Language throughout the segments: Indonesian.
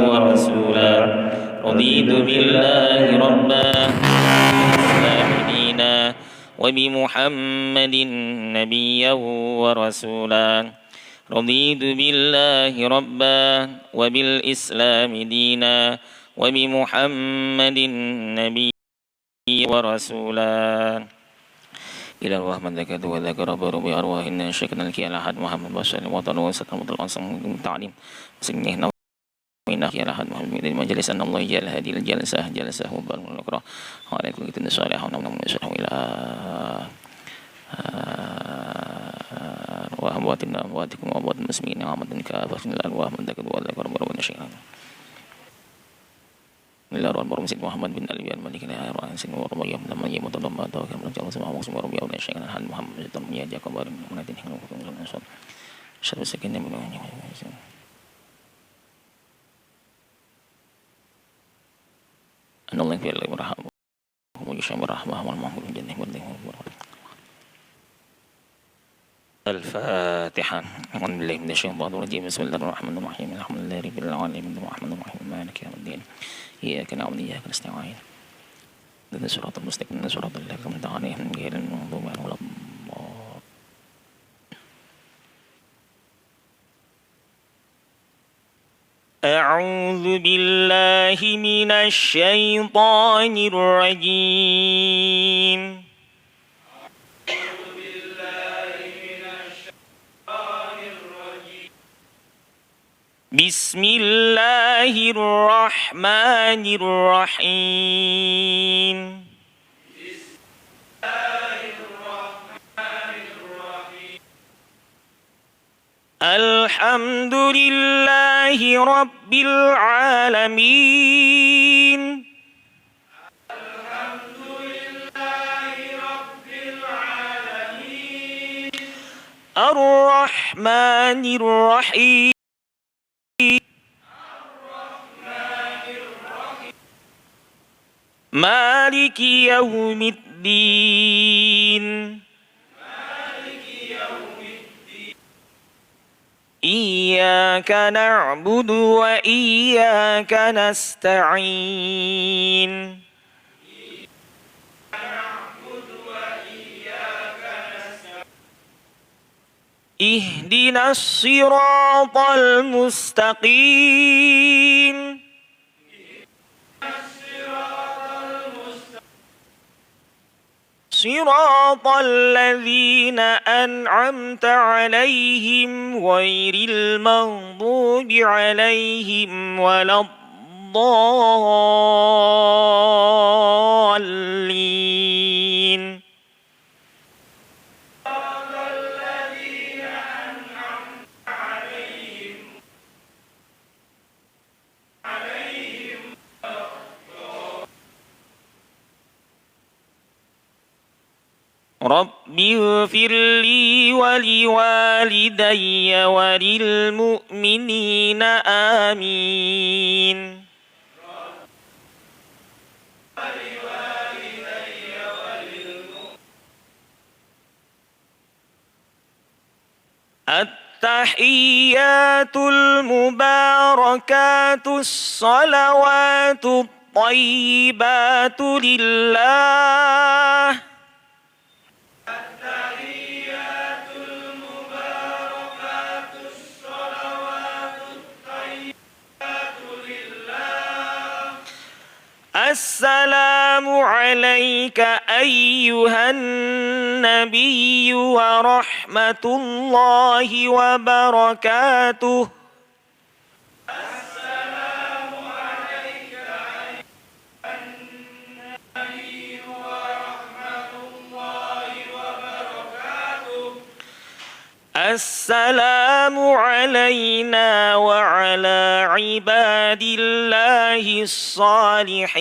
ورسولا رضيت بالله ربا وبالإسلام دينا وبمحمد نبيا ورسولا رضيت بالله ربا وبالإسلام دينا وبمحمد نبيا ورسولا إلى الله من ذكر وذكر برب أرواحنا شكرا لك على أحد محمد بشر وطن وسط الأنصار من تعليم سنه وإن أخي على أحد محمد من المجلس أن الله يجعل هذه الجلسة وبال ونكره وعليكم كتن صالح ونمنا ونشره إلى وأمواتنا وأمواتكم وأموات المسلمين وأموات كافة الأرواح من ذكر وذكر برب ونشره إلا روح المرمى سيد محمد بن علي الملك لا يروى عن سيد ورمى يوم لما يموت لما توكل من جل سماه مسلم ورمى يوم شيئا عن محمد جل من يجا كبار من منادين حلو وكم من شر شر سكين من أن الله يغفر له ويرحمه ويشفع بالرحمة والمغفرة الجنة الفاتحة أعوذ بالله من الشيطان الرجيم بسم الله الرحمن الرحيم الحمد لله رب العالمين الرحمن الرحيم مالك يوم الدين إياك نعبد وإياك نستعين اهدنا الصراط المستقيم صراط الذين أنعمت عليهم غير المغضوب عليهم ولا الضالين أعوذ بالله من الشيطان الرجيم بسم الله الرحمن الرحيم الحمد لله رب العالمين الرحمن الرحيم مالك يوم الدين إياك نعبد وإياك نستعين اهدنا الصراط المستقيم صراط الذين أنعمت عليهم غير المغضوب عليهم ولا الضالين رب اغفر لي ولوالدي وللمؤمنين آمين التحيات المباركات الصلوات الطيبات لله السلام عليك أيها النبي ورحمة الله وبركاته السلام عليك أيها النبي ورحمة الله وبركاته السلام علينا وعلى عباد الله الصالحين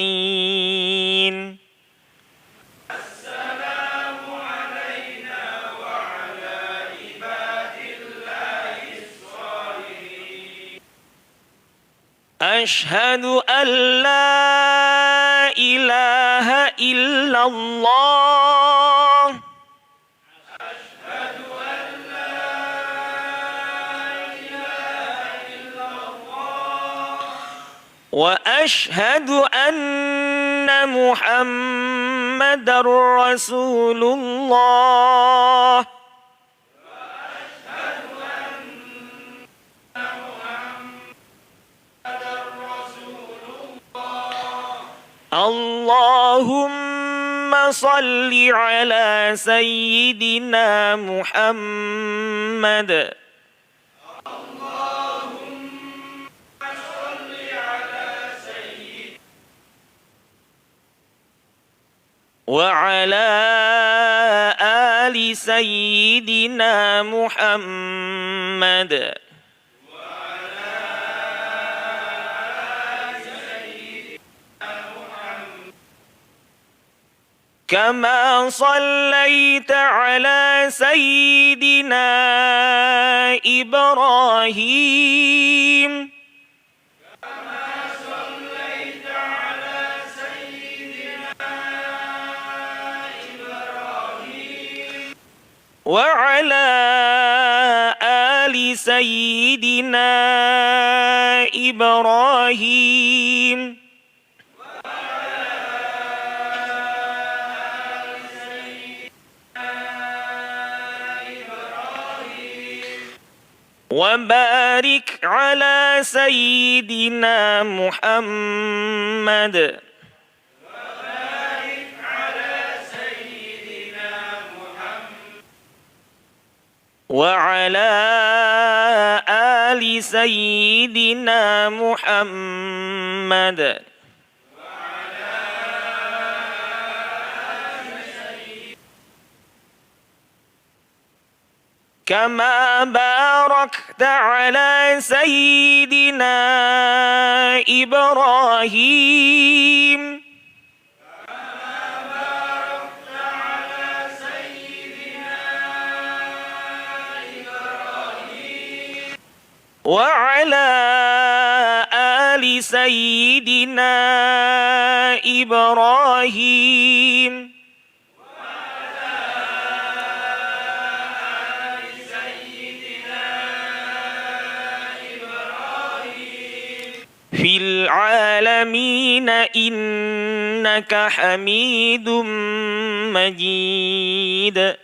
السلام علينا وعلى عباد الله الصالحين أشهد أن لا إله إلا الله وأشهد أن محمدًا رسول الله. اللهم صل على سيدنا محمد وعلى آل سيدنا محمد كما صليت على سيدنا إبراهيم وعلى آل سيدنا إبراهيم وبارك على سيدنا محمد وعلى آل سيدنا محمد كما باركت على سيدنا إبراهيم وعلى آل سيدنا إبراهيم في العالمين إنك حميد مجيد.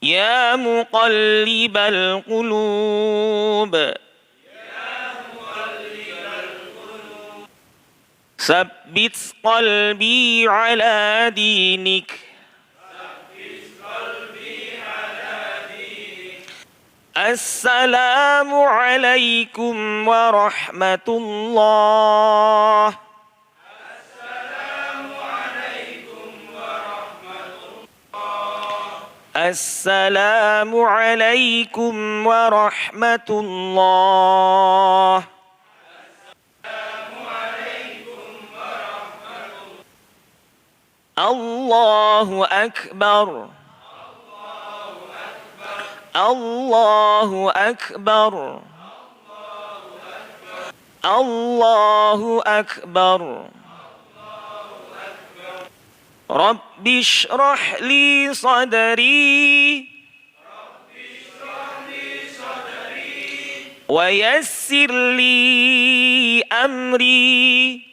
يا مقلب القلوب ثبت قلبي على دينك. السلام عليكم ورحمة الله. السلام عليكم ورحمة الله. الله أكبر. الله أكبر. الله أكبر. رب اشرح لي صدري ويسر لي أمري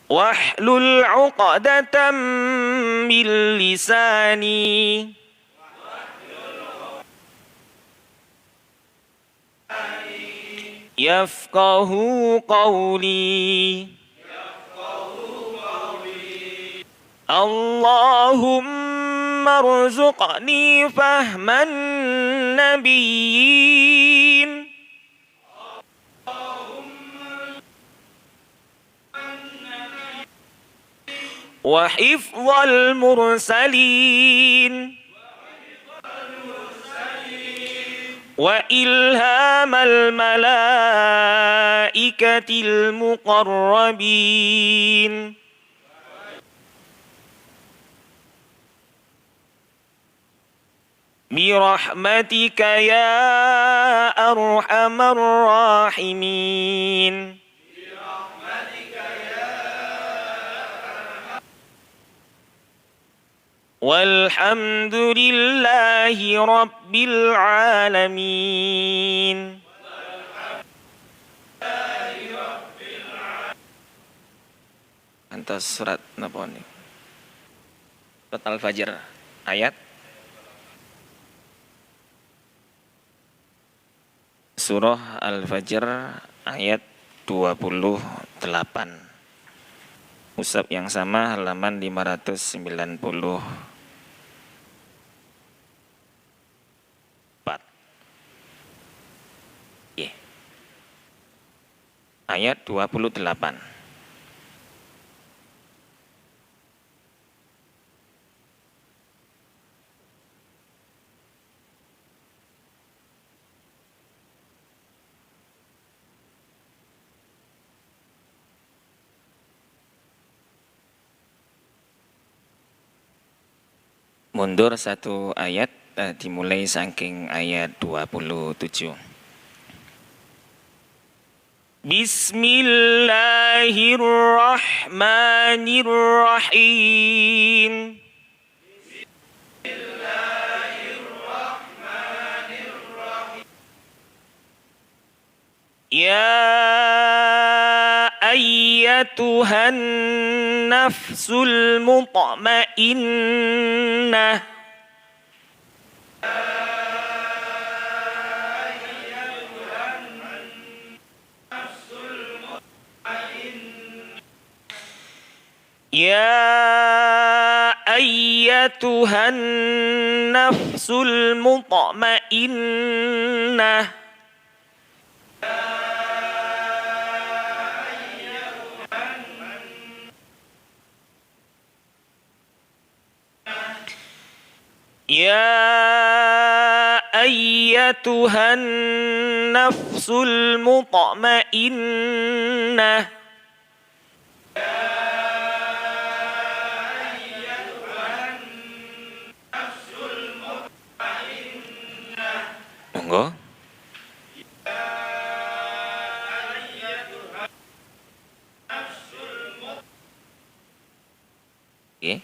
واحلل عقدة من لساني يفقه قولي. اللهم ارزقني فهم النبيين وحفظ المرسلين وإلهام الملائكة المقربين برحمتك يا أرحم الراحمين. Walhamdulillahi Rabbil Alamin. Antas surat napa nih? Surat Al-Fajr ayat Surah Al-Fajr ayat 28. Mushaf yang sama halaman 594. Ayat 28. Mundur satu ayat, dimulai saking ayat 27. Bismillahirrahmanirrahim. Ya ayyatuhan nafsul mutmainnah. Ya ayyatuhan nafsul mutmainnah. Ya ayyatuhan nafsul mutmainnah. Monggo. Oke.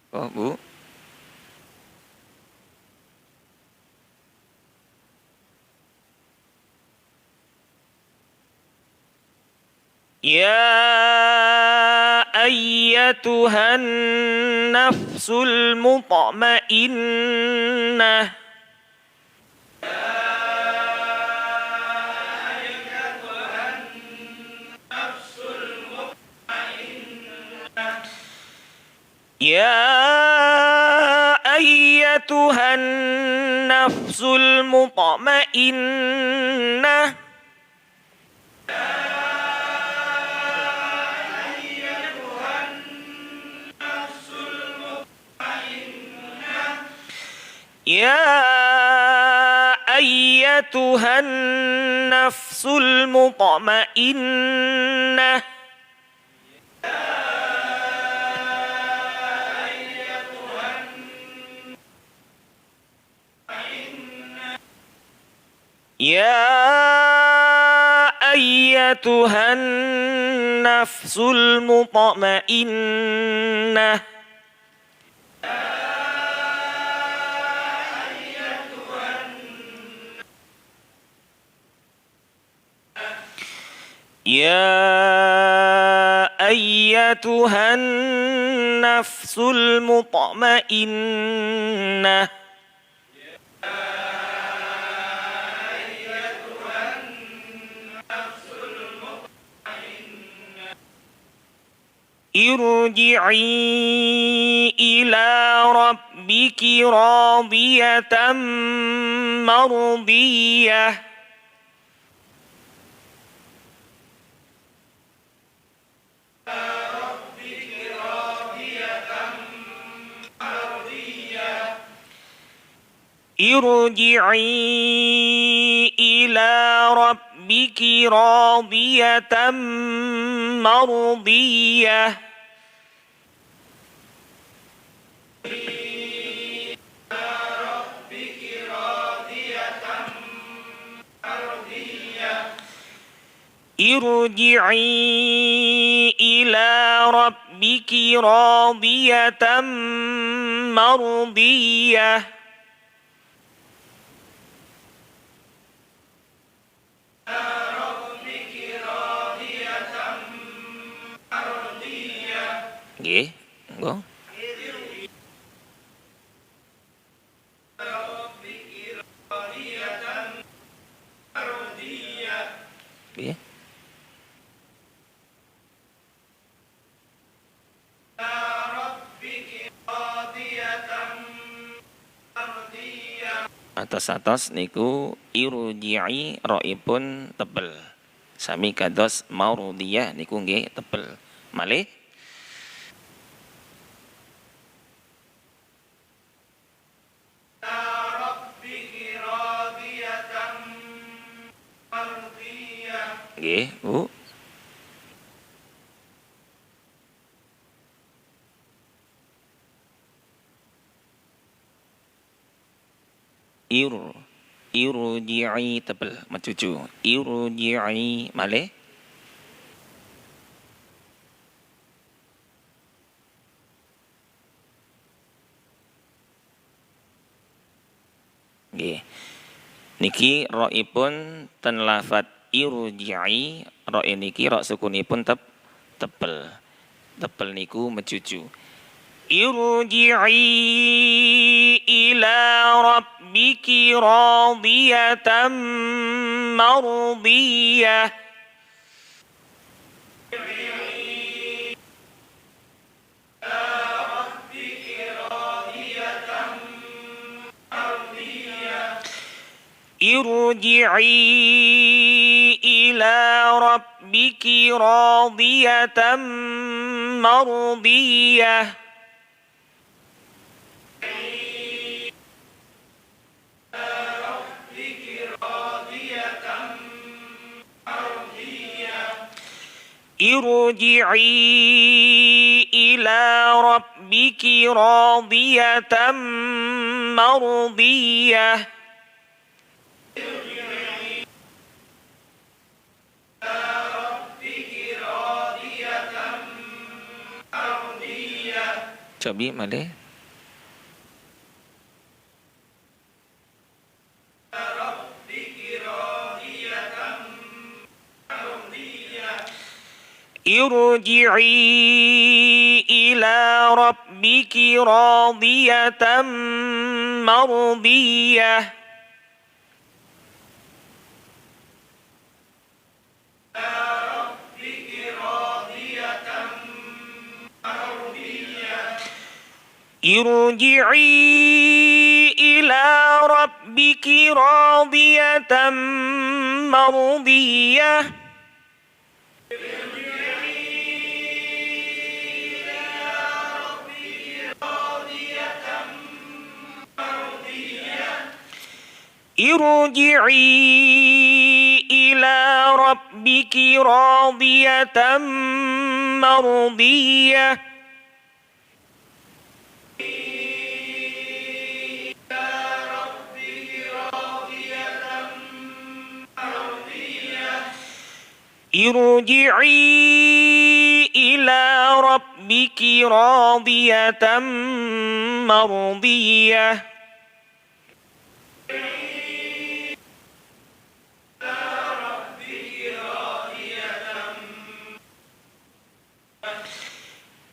Oh, Bu. Ya ayyatuhan nafsul mutmainnah. Ya ayyatuhan nafsul mutmainnah. Ya ayyatuhan nafsul mutmainnah. Ya ayyatuhan nafsul mutmainnah. Ya ayyatuhan nafsul mutmainnah. Irji'i ila rabbiki radiyatan mardiyah. Irji'i ila rabbiki radiyatan mardiyah. irji'i ila rabbiki radiyatan mardiyah. Nggih, monggo. Nggih. Atos-atos niku irji'i raipun tebel. Sami kados maurdiyah niku nggih tebel. Malih nggih, Bu. Irji'i tebel mencucu. Irji'i malih nggih. Niki raipun ten lafat irji'i, ra niki ra sukunipun tebel. Tebel niku mencucu. Irji'i ila rabbiki radiyatan mardiyah. Irji'i ila rabbiki radiyatan mardiyah. Irji'i ila rabbiki radiyatan mardiyah. Cobi malih. Irji'i ila rabbiki radiyatan mardiyah. Irji'i ila rabbiki radiyatan mardiyah. Irji'i ila rabbiki radiyatan mardiyah. Irji'i ila rabbiki radiyatan mardiyah.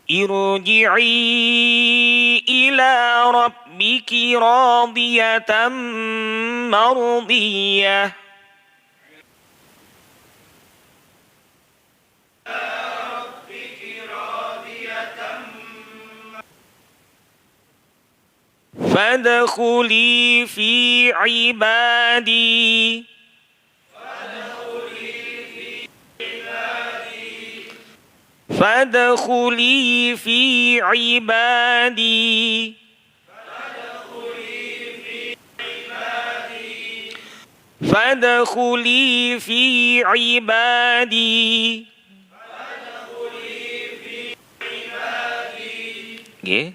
Irji'i ila rabbiki radiyatan mardiyah. Fadkhuli fi ibadi. Fadkhuli fi ibadi. Fadkhuli fi ibadi. Nggih.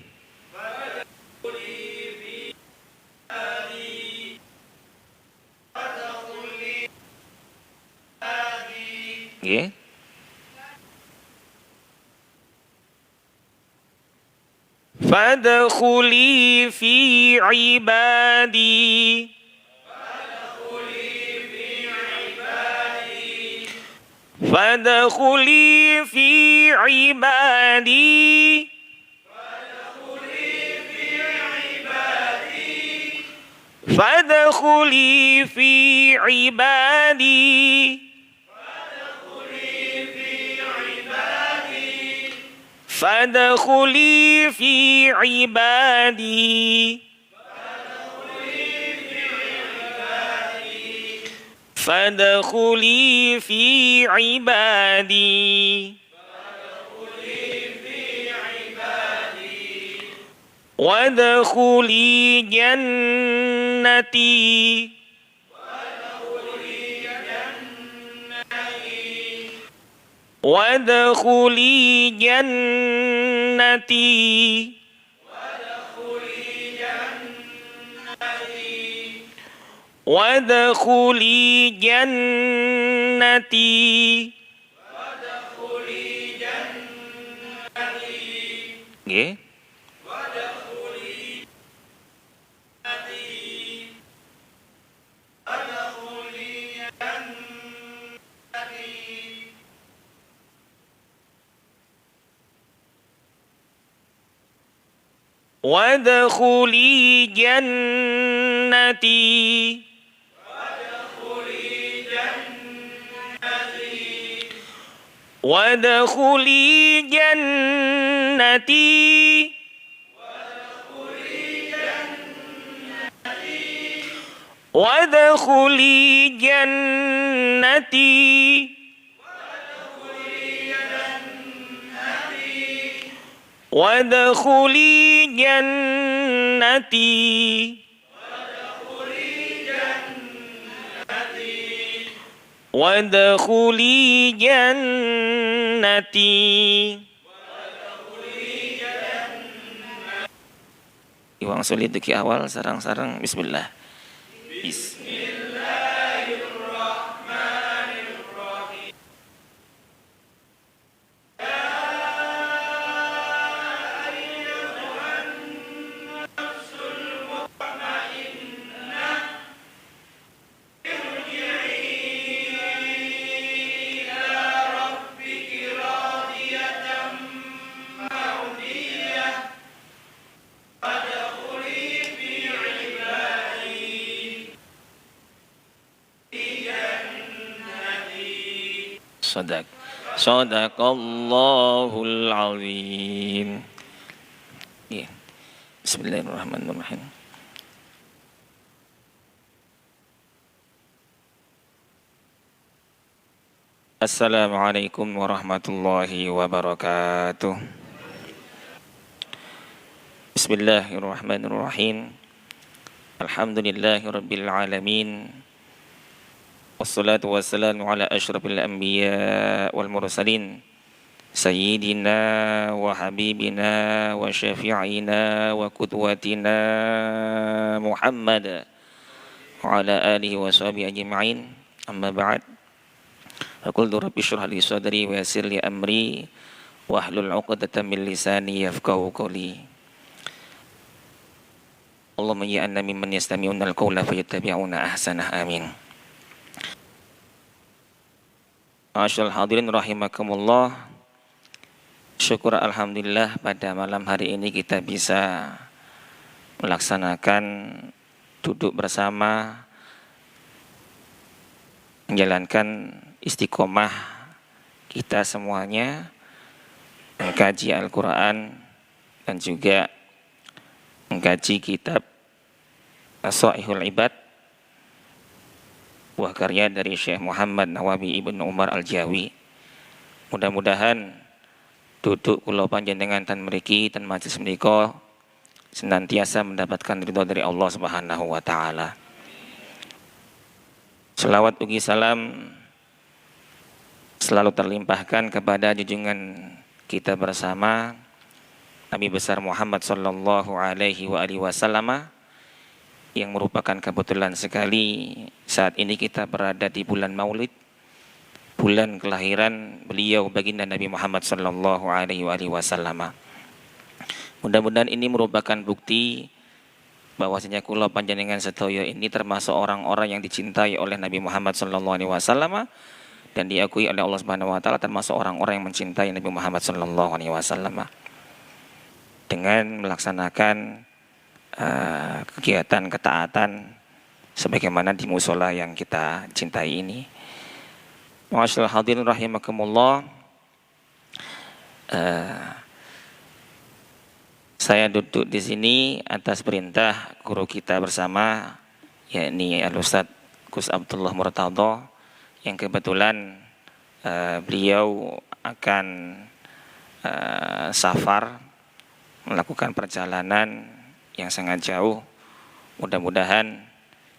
Nggih. Nggih. Fadkhuli fi ibadi. Fadkhuli fi ibadi. Fadkhuli fi ibadi. Fadkhuli fi ibadi. Fadkhuli fi ibadi. Wadkhuli jannati. Wadkhuli jannati. Wadkhuli jannati. Nggih. Wadkhuli jannati. Wadkhuli jannati. Wadkhuli jannati. Wadkhuli jannati. Wadkhuli jannati. Iwang sulit duki awal sarang-sarang bismillah. Sadaqallahul azim. Ya. Bismillahirrahmanirrahim. Assalamualaikum warahmatullahi wabarakatuh. Bismillahirrahmanirrahim. Alhamdulillahirabbil alamin. Wassalatu wassalamu ala asyrafil anbiya wal mursalin sayyidina wa habibina wa syafi'ina wa qudwatina Muhammad wa ala alihi wa sahbihi ajma'in. Amma ba'd. Faqul rabbi shrah li sadri wa yassir li amri wahlul 'uqdatam min lisani yafqahu qawli. Allahumma ja'alna mimman yastami'una al-qawla fayattabi'una ahsanah. Amin. Masyaallah hadirin rahimakumullah. Syukur alhamdulillah pada malam hari ini kita bisa melaksanakan duduk bersama, menjalankan istiqomah kita semuanya, mengkaji Al-Quran dan juga mengkaji kitab As-Sahihul Ibad, buah karya dari Syekh Muhammad Nawawi Ibnu Umar Al-Jawi. Mudah-mudahan duduk kula panjenengan tan mriki tan majelis menika senantiasa mendapatkan ridho dari Allah Subhanahu wa taala. Selawat ugi salam selalu terlimpahkan kepada junjungan kita bersama Nabi besar Muhammad sallallahu alaihi wasallam, yang merupakan kebetulan sekali saat ini kita berada di bulan Maulid, bulan kelahiran beliau baginda Nabi Muhammad sallallahu alaihi wasallam. Mudah-mudahan ini merupakan bukti bahwasanya kula panjenengan sedaya ini termasuk orang-orang yang dicintai oleh Nabi Muhammad sallallahu alaihi wasallam dan diakui oleh Allah Subhanahu wa taala termasuk orang-orang yang mencintai Nabi Muhammad sallallahu alaihi wasallam dengan melaksanakan kegiatan ketaatan sebagaimana di mushola yang kita cintai ini. Ma'asyiral hadirin rahimakumullah. Saya duduk di sini atas perintah guru kita bersama, yakni Al-Ustaz Gus Abdullah Murtadho, yang kebetulan beliau akan safar, melakukan perjalanan yang sangat jauh. Mudah-mudahan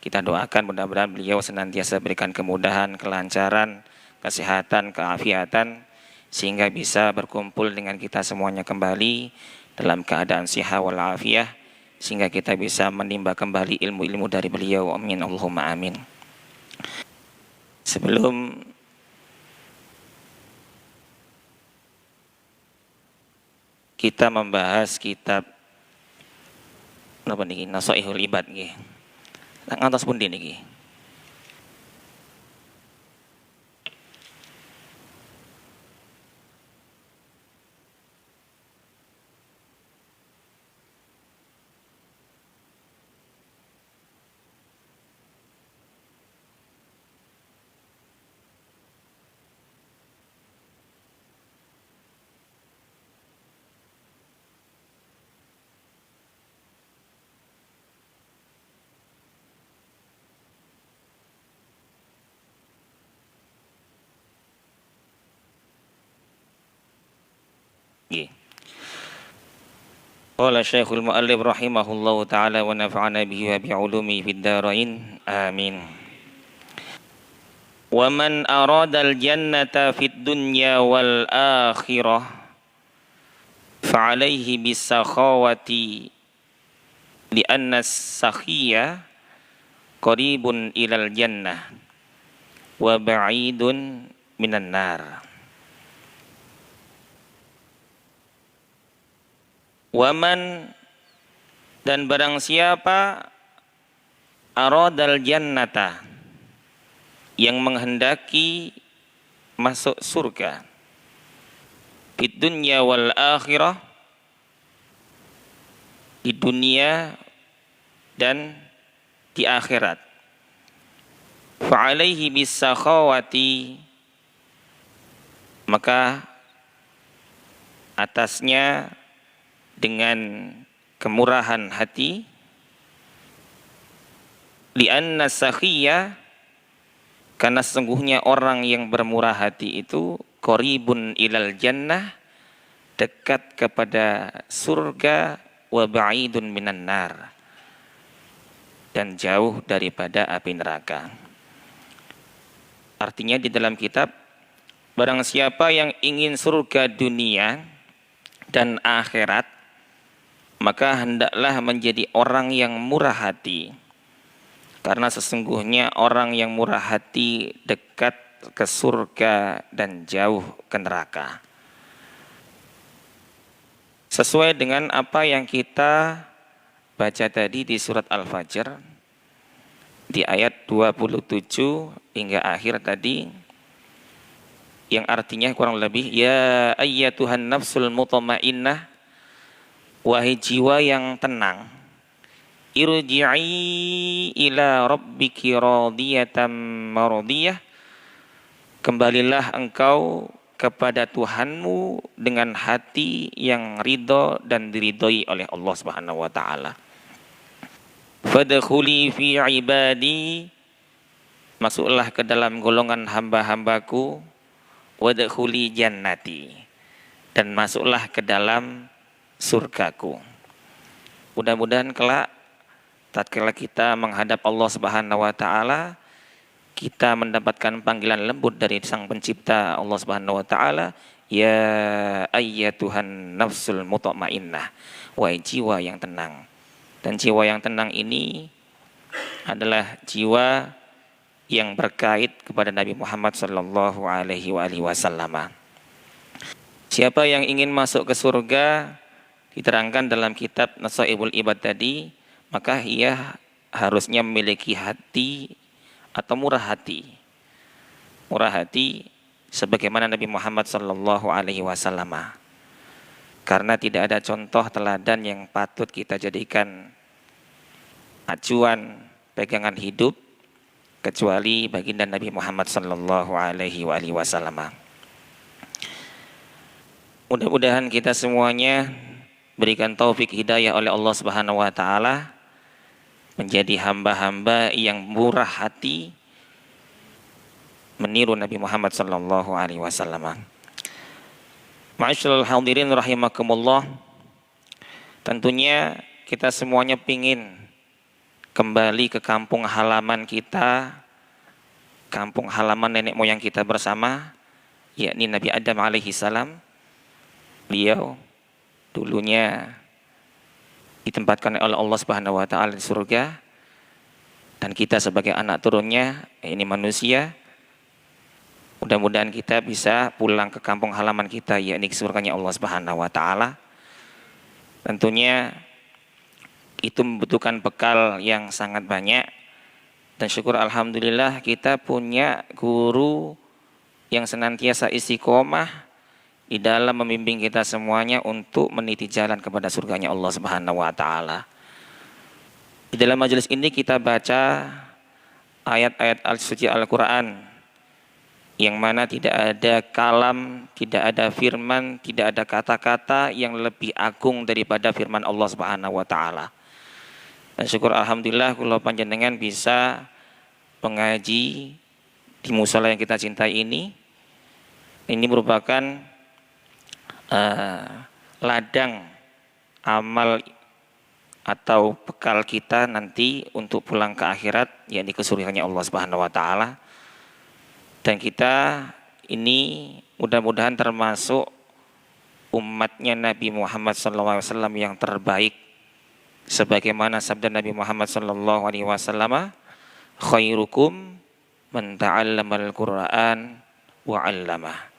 kita doakan, mudah-mudahan beliau senantiasa berikan kemudahan, kelancaran, kesehatan, keafiatan, sehingga bisa berkumpul dengan kita semuanya kembali dalam keadaan siha wal afiyah, sehingga kita bisa menimba kembali ilmu-ilmu dari beliau. Amin Allahumma amin. Sebelum kita membahas kitab napa niki Nasaihul Ibad nggih. Ngantos pundi niki? Nggih. Qala Syekhul Mu'allif rahimahullahu taala wa nafa'ana bihi wa bi'ulumi fid dharain. Amin. Wa man aradal jannata fid dunya wal akhirah fa'alaihi bisakhawati li'anna as-sakhiyya qaribun ilal jannah wa ba'idun minan nar. Waman, dan barang siapa aradal jannata, yang menghendaki masuk surga, fid dunya wal akhirah, di dunia dan di akhirat, fa'alaihi bisakhawati, maka atasnya dengan kemurahan hati, li'anna sakhiyya, karena sesungguhnya orang yang bermurah hati itu qaribun ilal jannah, dekat kepada surga, wa ba'idun minan nar, dan jauh daripada api neraka. Artinya di dalam kitab, barang siapa yang ingin surga dunia dan akhirat, maka hendaklah menjadi orang yang murah hati. Karena sesungguhnya orang yang murah hati dekat ke surga dan jauh ke neraka. Sesuai dengan apa yang kita baca tadi di surat Al-Fajr, di ayat 27 hingga akhir tadi, yang artinya kurang lebih, ya ayyatuhan nafsul mutmainnah, wahai jiwa yang tenang, irji'i ila rabbiki radiyatan mardiyah, kembalilah engkau kepada Tuhanmu dengan hati yang ridho dan diridhoi oleh Allah Subhanahu wa taala. Fadkhuli fi ibadi, masuklah ke dalam golongan hamba-hambaku, wadkhuli jannati, dan masuklah ke dalam surgaku. Mudah-mudahan kelak tatkala kita menghadap Allah Subhanahu wa taala, kita mendapatkan panggilan lembut dari Sang Pencipta Allah Subhanahu wa taala, ya ayyatuhan nafsul mutmainnah, wahai jiwa yang tenang. Dan jiwa yang tenang ini adalah jiwa yang berkait kepada Nabi Muhammad sallallahu alaihi wasallam. Siapa yang ingin masuk ke surga diterangkan dalam kitab Nasaibul Ibad tadi, maka ia harusnya memiliki hati atau murah hati. Murah hati sebagaimana Nabi Muhammad sallallahu alaihi wasallam. Karena tidak ada contoh teladan yang patut kita jadikan acuan pegangan hidup kecuali baginda Nabi Muhammad sallallahu alaihi wasallam. Mudah-mudahan kita semuanya berikan taufik hidayah oleh Allah Subhanahu wa taala menjadi hamba-hamba yang murah hati meniru Nabi Muhammad sallallahu alaihi wasallam. Ma'asyiral hadirin rahimakumullah. Tentunya kita semuanya pingin kembali ke kampung halaman kita, kampung halaman nenek moyang kita bersama, yakni Nabi Adam alaihi salam. Beliau dulunya ditempatkan oleh Allah Subhanahu wa taala di surga, dan kita sebagai anak turunnya, ini manusia, mudah-mudahan kita bisa pulang ke kampung halaman kita, yakni ke surganya Allah Subhanahu wa taala. Tentunya itu membutuhkan bekal yang sangat banyak, dan syukur alhamdulillah kita punya guru yang senantiasa istiqomah di dalam membimbing kita semuanya untuk meniti jalan kepada surganya Allah Subhanahu wa taala. Di dalam majelis ini kita baca ayat-ayat suci Al-Qur'an yang mana tidak ada kalam, tidak ada firman, tidak ada kata-kata yang lebih agung daripada firman Allah Subhanahu wa taala. Dan syukur alhamdulillah kula panjenengan bisa mengaji di musala yang kita cintai ini. Ini merupakan ladang amal atau bekal kita nanti untuk pulang ke akhirat, yakni ke surganya Allah Subhanahu wa taala. Dan kita ini mudah-mudahan termasuk umatnya Nabi Muhammad SAW yang terbaik, sebagaimana sabda Nabi Muhammad SAW, khairukum man ta'allamal Qur'an wa 'allamah.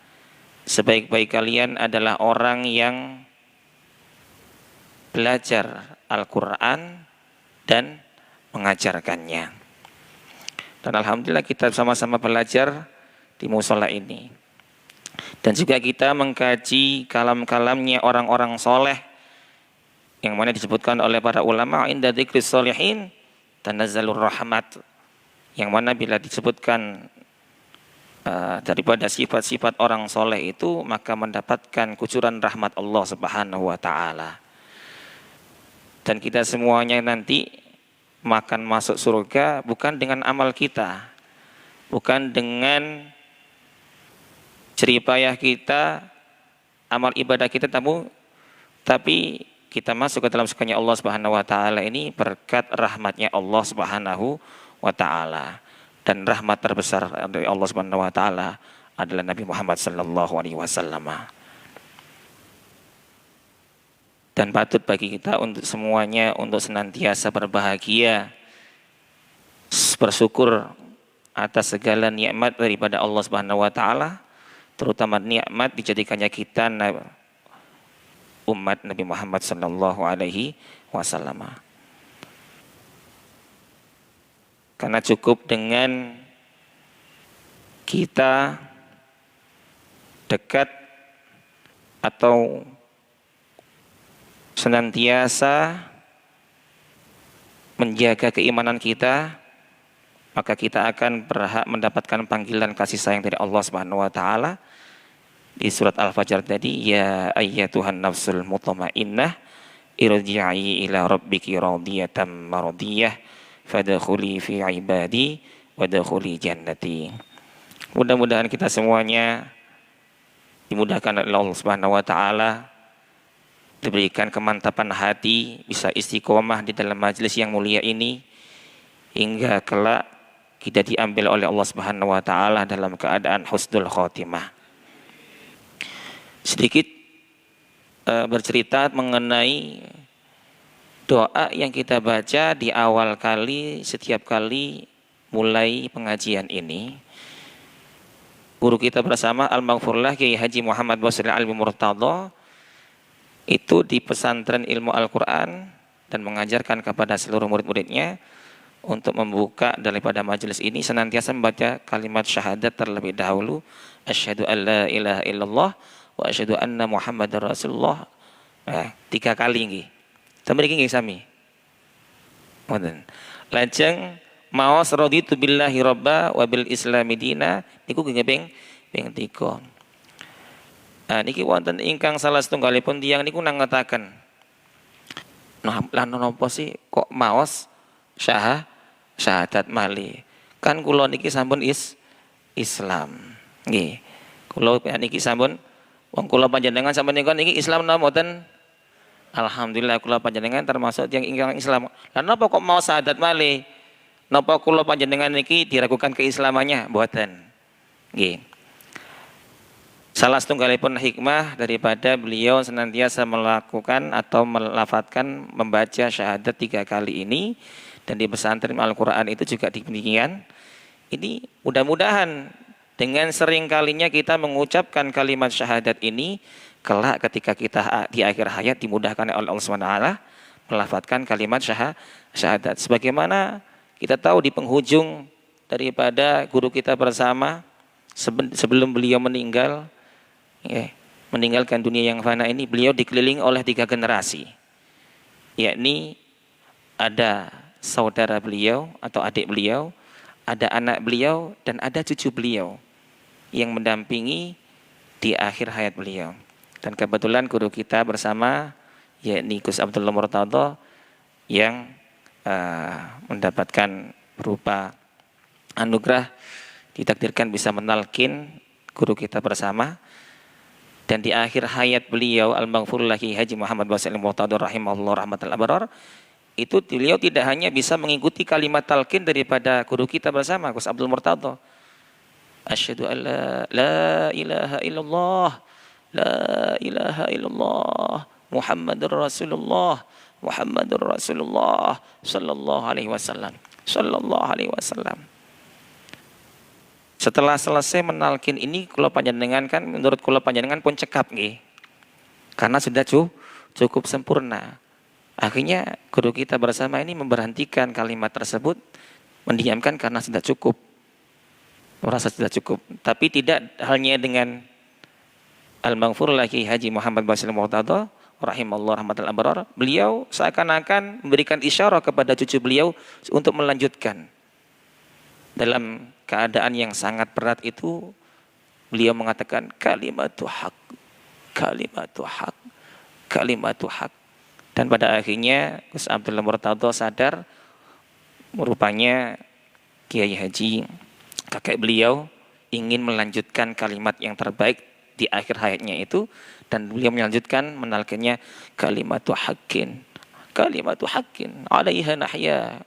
Sebaik-baik kalian adalah orang yang belajar Al-Quran dan mengajarkannya. Dan alhamdulillah kita sama-sama belajar di musola ini. Dan juga kita mengkaji kalam-kalamnya orang-orang soleh yang mana disebutkan oleh para ulama, inda dzikris sholihin tanazzalur rahmat, yang mana bila disebutkan daripada sifat-sifat orang soleh itu, maka mendapatkan kucuran rahmat Allah Subhanahu wa taala. Dan kita semuanya nanti makan masuk surga bukan dengan amal kita, bukan dengan jeripayah kita, amal ibadah kita, tapi kita masuk ke dalam surganya Allah Subhanahu wa taala ini berkat rahmatnya Allah Subhanahu wa taala. Dan rahmat terbesar dari Allah Subhanahu wa taala adalah Nabi Muhammad sallallahu alaihi wasallam. Dan patut bagi kita untuk semuanya untuk senantiasa berbahagia, bersyukur atas segala nikmat daripada Allah Subhanahu wa taala, terutama nikmat dijadikannya kita umat Nabi Muhammad sallallahu alaihi wasallam. Karena cukup dengan kita dekat atau senantiasa menjaga keimanan kita, maka kita akan berhak mendapatkan panggilan kasih sayang dari Allah Subhanahu wa taala. Di surat Al-Fajr tadi, ya ayyatuhan nafsul mutmainnah irji'i ila rabbiki radiyatan mardiyah fadkhuli fi ibadi wadkhuli jannati. Mudah-mudahan kita semuanya dimudahkan oleh Allah Subhanahu wa taala, diberikan kemantapan hati, bisa istiqomah di dalam majelis yang mulia ini, hingga kelak kita diambil oleh Allah Subhanahu wa taala dalam keadaan husnul khotimah. Sedikit bercerita mengenai doa yang kita baca di awal kali setiap kali mulai pengajian ini, guru kita bersama Al-Maghfurlah Kiai Haji Muhammad Basri Alwi Murtadha itu di pesantren ilmu Al-Quran dan mengajarkan kepada seluruh murid-muridnya untuk membuka daripada majelis ini senantiasa membaca kalimat syahadat terlebih dahulu, asyhadu an la ilaha illallah wa asyhadu anna Muhammadar Rasulullah. 3 kali nggih. Sampai niki nggih sami. Ngoten. Lajeng maos raditu billahi robba wa bil islami dina niku nggih ping 3. Niki wonten ingkang salah setunggalipun tiyang niku nangetaken. Nah, lan napa sih kok maos syahadat malih? Kan kula niki sampun Islam. Nggih. Kula niki sampun wong kula panjenengan sampun niki Islam napa mboten? Alhamdulillah kula panjenengan termasuk yang ingkang Islam. Lah napa kok mau syahadat malih? Napa kula panjenengan niki diragukan keislamannya? Mboten. Nggih. Salah setunggalipun hikmah daripada beliau senantiasa melakukan atau melafadzkan membaca syahadat 3 kali ini, dan di pesantren Al-Quran itu juga demikian. Ini mudah-mudahan dengan sering kalinya kita mengucapkan kalimat syahadat ini, kelak ketika kita di akhir hayat dimudahkan oleh Allah SWT melafadzkan kalimat syahadat. Sebagaimana kita tahu di penghujung daripada guru kita bersama sebelum beliau meninggal, meninggalkan dunia yang fana ini, beliau dikelilingi oleh 3 generasi, yakni ada saudara beliau atau adik beliau, ada anak beliau, dan ada cucu beliau yang mendampingi di akhir hayat beliau. Dan kebetulan guru kita bersama yakni Gus Abdullah Murtadha yang mendapatkan berupa anugerah ditakdirkan bisa menalkin guru kita bersama. Dan di akhir hayat beliau Al-Maghfurlah Kiai Haji Muhammad Basri Murtadha rahimahullah rahmatal abrar, itu beliau tidak hanya bisa mengikuti kalimat talqin daripada guru kita bersama Gus Abdul Murtadha, asyhadu an la ilaha illallah la ilaha illallah Muhammadur Rasulullah sallallahu alaihi wasallam. Setelah selesai menalkin ini, kula panjenengan kan menurut kula panjenengan pun cekap nggih. Karena sudah cukup sempurna. Akhirnya guru kita bersama ini memberhentikan kalimat tersebut, mendiamkan karena sudah cukup. Merasa sudah cukup. Tapi tidak halnya dengan Al-Maghfurlah Kiai Haji Muhammad Basri Murtadha rahimahullah rahmatal abrar, beliau seakan-akan memberikan isyarat kepada cucu beliau untuk melanjutkan. Dalam keadaan yang sangat berat itu, beliau mengatakan kalimatu haq. Dan pada akhirnya Gus Abdullah Murtadha sadar rupanya Kiai Haji kakek beliau ingin melanjutkan kalimat yang terbaik di akhir hayatnya itu, dan beliau melanjutkan menalkinnya kalimatu haqqin alaiha nahya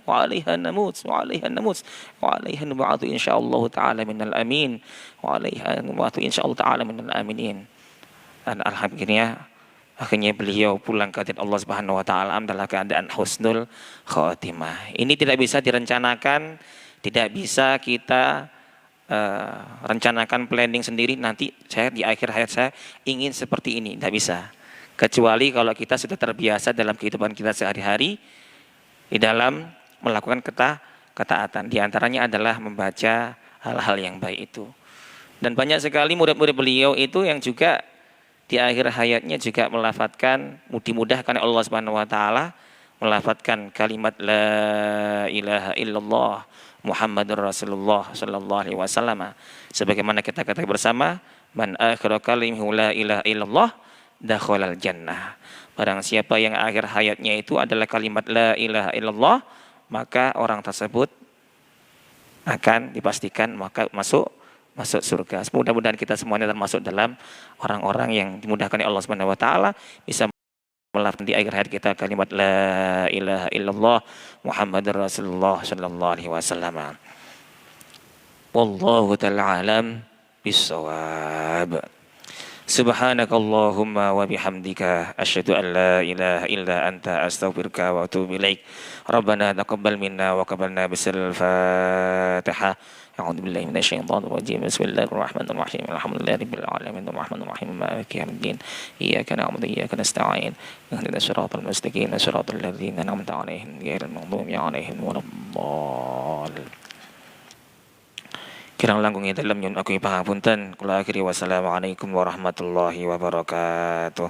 wa alaiha namut wa alaiha nub'atu insyaallah taala minal amin wa alaiha nub'atu insyaallah taala minal aminin. Dan alhamdulillah akhirnya beliau pulang ke Allah Subhanahu wa taala dalam keadaan husnul khatimah. Ini tidak bisa direncanakan, tidak bisa kita rencanakan planning sendiri, nanti saya di akhir hayat saya ingin seperti ini, tidak bisa. Kecuali kalau kita sudah terbiasa dalam kehidupan kita sehari-hari di dalam melakukan ketaatan. Di antaranya adalah membaca hal-hal yang baik itu. Dan banyak sekali murid-murid beliau itu yang juga di akhir hayatnya juga melafadzkan, dimudahkan Allah Subhanahu wa taala melafadzkan kalimat la ilaha illallah Muhammadur Rasulullah sallallahu alaihi wasallam. Sebagaimana kita katakan bersama, man akhira kalimahu la ilaha illallah dakhalal jannah. Barang siapa yang akhir hayatnya itu adalah kalimat la ilaha illallah, maka orang tersebut akan dipastikan maka masuk surga. Mudah-mudahan kita semuanya termasuk dalam orang-orang yang dimudahkan oleh Allah Subhanahu wa taala bisa melafazkan di akhir hayat kita kalimat la ilaha illallah Muhammadur Rasulullah sallallahu alaihi wasallam. Wallahu ta'ala alam bisawab. Subhanakallahumma wa bihamdika asyhadu an la ilaha illa anta astaghfiruka wa atubu ilaik. Rabbana taqabbal minna wa qabalna bisirril Fatihah. A'udzu billahi minasyaitonir rajim. Bismillahirrahmanirrahim. Alhamdulillahirabbil alamin arrahmanir rahim maliki yaumiddin. Iyyaka na'budu wa iyyaka nasta'in. Ihdinas siratal mustaqim siratal ladzina an'amta 'alaihim ghairil maghdubi 'alaihim waladdallin. Kirang langkung dalam yun ako ipangapuntan. Kula akhiri wassalamualaikum warahmatullahi wabarakatuh.